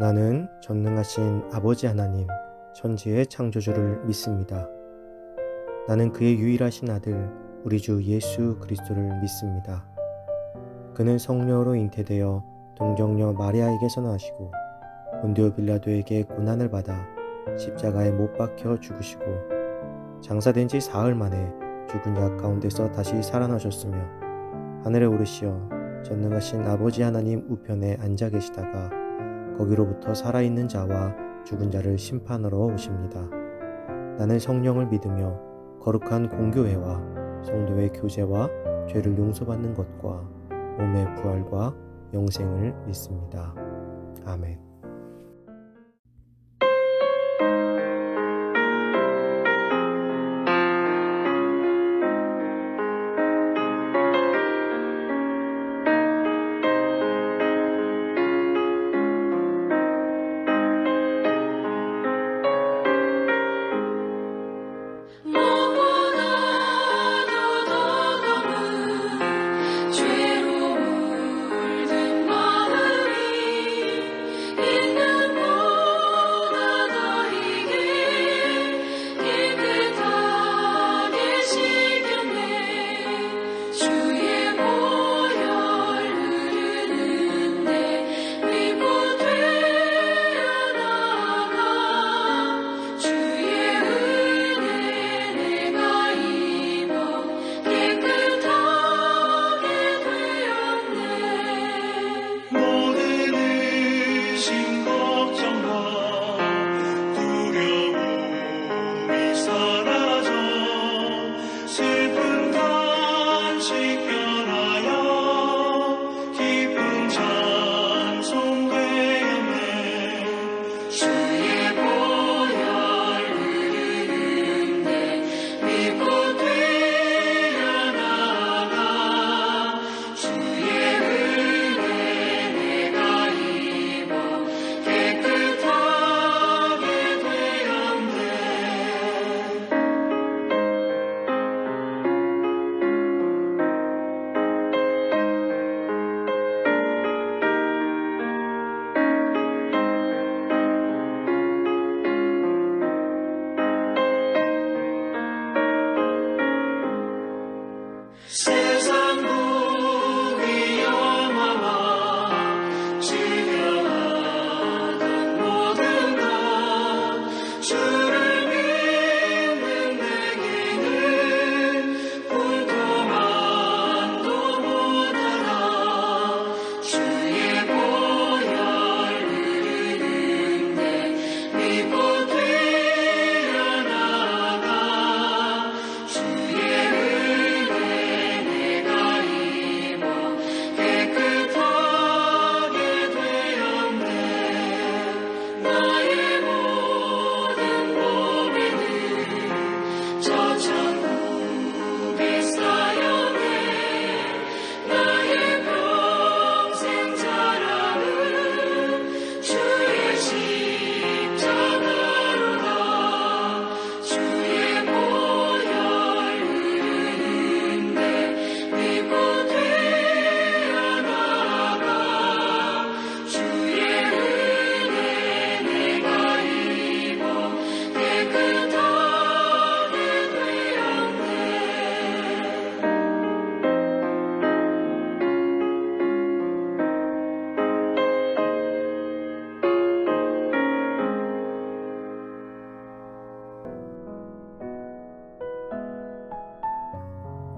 나는 전능하신 아버지 하나님, 천지의 창조주를 믿습니다. 나는 그의 유일하신 아들, 우리 주 예수 그리스도를 믿습니다. 그는 성령으로 잉태되어 동정녀 마리아에게서 나시고 본디오 빌라도에게 고난을 받아 십자가에 못 박혀 죽으시고 장사된 지 사흘 만에 죽은 자 가운데서 다시 살아나셨으며 하늘에 오르시어 전능하신 아버지 하나님 우편에 앉아 계시다가 거기로부터 살아있는 자와 죽은 자를 심판하러 오십니다. 나는 성령을 믿으며 거룩한 공교회와 성도의 교제와 죄를 용서받는 것과 몸의 부활과 영생을 믿습니다. 아멘.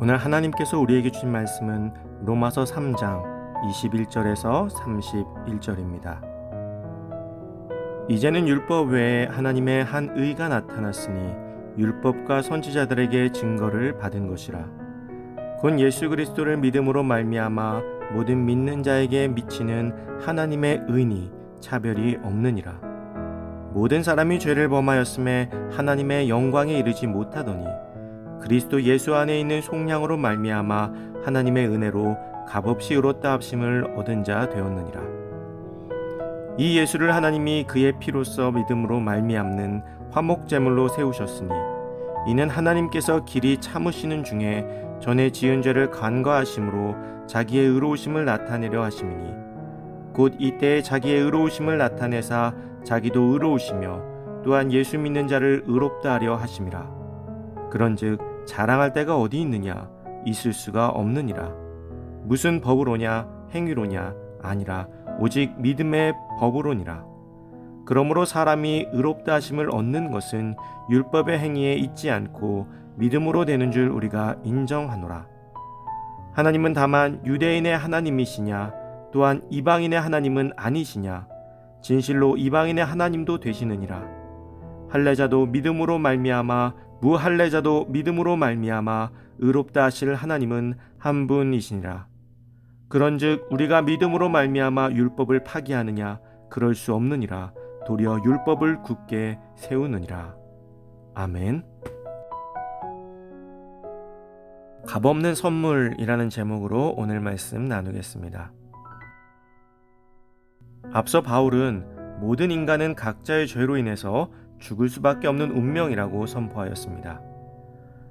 오늘 하나님께서 우리에게 주신 말씀은 로마서 3장 21절에서 31절입니다. 이제는 율법 외에 하나님의 한 의가 나타났으니 율법과 선지자들에게 증거를 받은 것이라. 곧 예수 그리스도를 믿음으로 말미암아 모든 믿는 자에게 미치는 하나님의 의니 차별이 없느니라. 모든 사람이 죄를 범하였음에 하나님의 영광에 이르지 못하더니 그리스도 예수 안에 있는 속량으로 말미암아 하나님의 은혜로 값없이 의롭다 합심을 얻은 자 되었느니라. 이 예수를 하나님이 그의 피로써 믿음으로 말미암는 화목제물로 세우셨으니 이는 하나님께서 길이 참으시는 중에 전에 지은 죄를 간과하심으로 자기의 의로우심을 나타내려 하심이니 곧 이때에 자기의 의로우심을 나타내사 자기도 의로우시며 또한 예수 믿는 자를 의롭다 하려 하심이라. 그런즉 자랑할 데가 어디 있느냐? 있을 수가 없느니라. 무슨 법으로냐? 행위로냐? 아니라 오직 믿음의 법으로니라. 그러므로 사람이 의롭다 하심을 얻는 것은 율법의 행위에 있지 않고 믿음으로 되는 줄 우리가 인정하노라. 하나님은 다만 유대인의 하나님이시냐? 또한 이방인의 하나님은 아니시냐? 진실로 이방인의 하나님도 되시느니라. 할례자도 믿음으로 말미암아 무할례자도 믿음으로 말미암아 의롭다 하실 하나님은 한 분이시니라. 그런즉 우리가 믿음으로 말미암아 율법을 파기하느냐? 그럴 수 없느니라. 도리어 율법을 굳게 세우느니라. 아멘. 값없는 선물이라는 제목으로 오늘 말씀 나누겠습니다. 앞서 바울은 모든 인간은 각자의 죄로 인해서 죽을 수밖에 없는 운명이라고 선포하였습니다.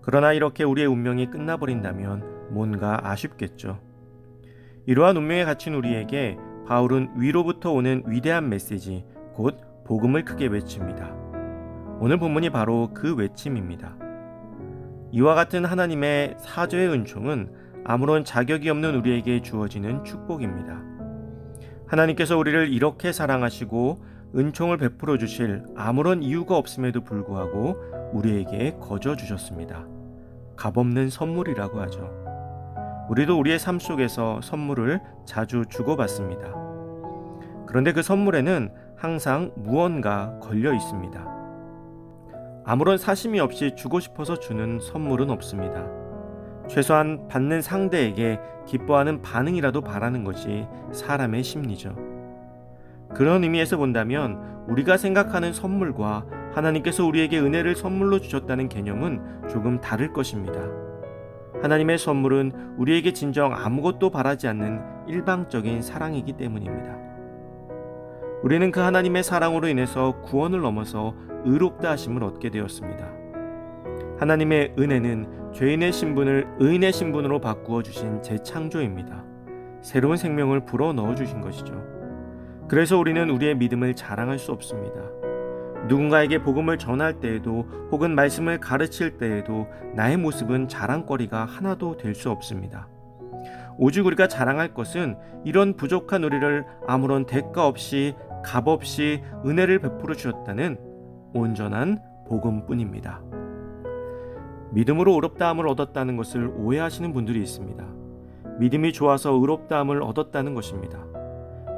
그러나 이렇게 우리의 운명이 끝나버린다면 뭔가 아쉽겠죠. 이러한 운명에 갇힌 우리에게 바울은 위로부터 오는 위대한 메시지, 곧 복음을 크게 외칩니다. 오늘 본문이 바로 그 외침입니다. 이와 같은 하나님의 사죄의 은총은 아무런 자격이 없는 우리에게 주어지는 축복입니다. 하나님께서 우리를 이렇게 사랑하시고 은총을 베풀어 주실 아무런 이유가 없음에도 불구하고 우리에게 거저 주셨습니다. 값없는 선물이라고 하죠. 우리도 우리의 삶 속에서 선물을 자주 주고받습니다. 그런데 그 선물에는 항상 무언가 걸려 있습니다. 아무런 사심이 없이 주고 싶어서 주는 선물은 없습니다. 최소한 받는 상대에게 기뻐하는 반응이라도 바라는 것이 사람의 심리죠. 그런 의미에서 본다면 우리가 생각하는 선물과 하나님께서 우리에게 은혜를 선물로 주셨다는 개념은 조금 다를 것입니다. 하나님의 선물은 우리에게 진정 아무것도 바라지 않는 일방적인 사랑이기 때문입니다. 우리는 그 하나님의 사랑으로 인해서 구원을 넘어서 의롭다 하심을 얻게 되었습니다. 하나님의 은혜는 죄인의 신분을 의인의 신분으로 바꾸어 주신 재창조입니다. 새로운 생명을 불어 넣어 주신 것이죠. 그래서 우리는 우리의 믿음을 자랑할 수 없습니다. 누군가에게 복음을 전할 때에도 혹은 말씀을 가르칠 때에도 나의 모습은 자랑거리가 하나도 될 수 없습니다. 오직 우리가 자랑할 것은 이런 부족한 우리를 아무런 대가 없이 값 없이 은혜를 베풀어 주셨다는 온전한 복음뿐입니다. 믿음으로 의롭다함을 얻었다는 것을 오해하시는 분들이 있습니다. 믿음이 좋아서 의롭다함을 얻었다는 것입니다.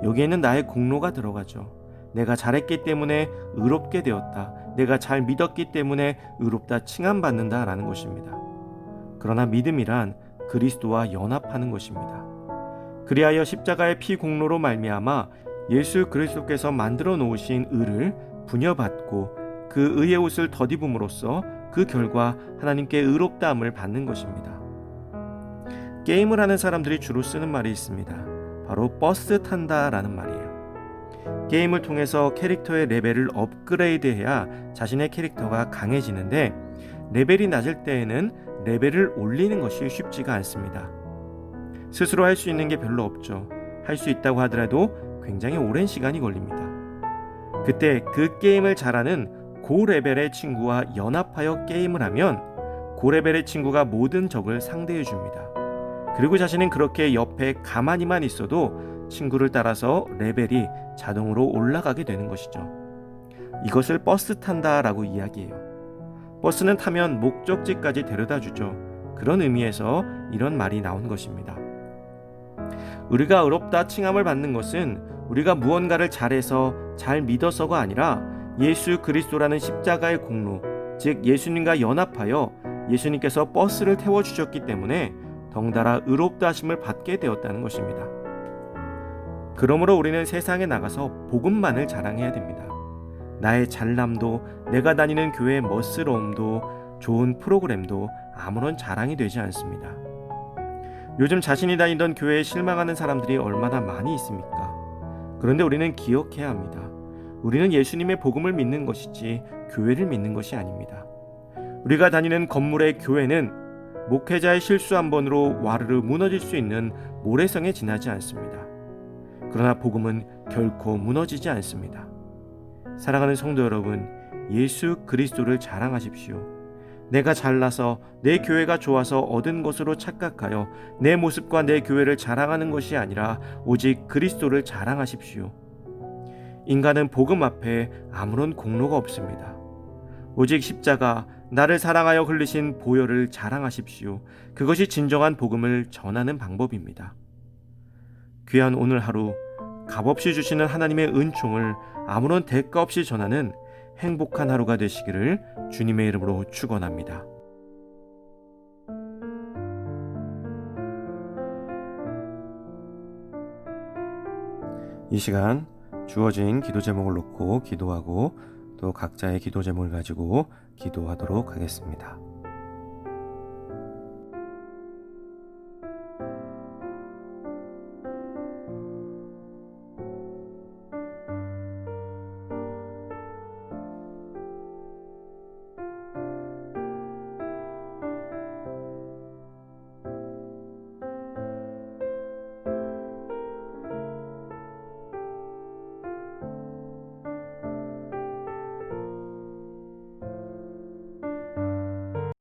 여기에는 나의 공로가 들어가죠. 내가 잘했기 때문에 의롭게 되었다. 내가 잘 믿었기 때문에 의롭다 칭함받는다 라는 것입니다. 그러나 믿음이란 그리스도와 연합하는 것입니다. 그리하여 십자가의 피 공로로 말미암아 예수 그리스도께서 만들어 놓으신 의를 부여받고 그 의의 옷을 덧입음으로써 그 결과 하나님께 의롭다함을 받는 것입니다. 게임을 하는 사람들이 주로 쓰는 말이 있습니다. 바로 버스 탄다 라는 말이에요. 게임을 통해서 캐릭터의 레벨을 업그레이드해야 자신의 캐릭터가 강해지는데 레벨이 낮을 때에는 레벨을 올리는 것이 쉽지가 않습니다. 스스로 할 수 있는 게 별로 없죠. 할 수 있다고 하더라도 굉장히 오랜 시간이 걸립니다. 그때 그 게임을 잘하는 고레벨의 친구와 연합하여 게임을 하면 고레벨의 친구가 모든 적을 상대해 줍니다. 그리고 자신은 그렇게 옆에 가만히만 있어도 친구를 따라서 레벨이 자동으로 올라가게 되는 것이죠. 이것을 버스 탄다라고 이야기해요. 버스는 타면 목적지까지 데려다 주죠. 그런 의미에서 이런 말이 나온 것입니다. 우리가 의롭다 칭함을 받는 것은 우리가 무언가를 잘해서 잘 믿어서가 아니라 예수 그리스도라는 십자가의 공로, 즉 예수님과 연합하여 예수님께서 버스를 태워주셨기 때문에 덩달아 의롭다 하심을 받게 되었다는 것입니다. 그러므로 우리는 세상에 나가서 복음만을 자랑해야 됩니다. 나의 잘남도, 내가 다니는 교회의 멋스러움도, 좋은 프로그램도 아무런 자랑이 되지 않습니다. 요즘 자신이 다니던 교회에 실망하는 사람들이 얼마나 많이 있습니까? 그런데 우리는 기억해야 합니다. 우리는 예수님의 복음을 믿는 것이지 교회를 믿는 것이 아닙니다. 우리가 다니는 건물의 교회는 목회자의 실수 한 번으로 와르르 무너질 수 있는 모래성에 지나지 않습니다. 그러나 복음은 결코 무너지지 않습니다. 사랑하는 성도 여러분, 예수 그리스도를 자랑하십시오. 내가 잘나서 내 교회가 좋아서 얻은 것으로 착각하여 내 모습과 내 교회를 자랑하는 것이 아니라 오직 그리스도를 자랑하십시오. 인간은 복음 앞에 아무런 공로가 없습니다. 오직 십자가, 나를 사랑하여 흘리신 보혈을 자랑하십시오. 그것이 진정한 복음을 전하는 방법입니다. 귀한 오늘 하루, 값없이 주시는 하나님의 은총을 아무런 대가 없이 전하는 행복한 하루가 되시기를 주님의 이름으로 축원합니다. 이 시간 주어진 기도 제목을 놓고 기도하고 또 각자의 기도 제목을 가지고 기도하도록 하겠습니다.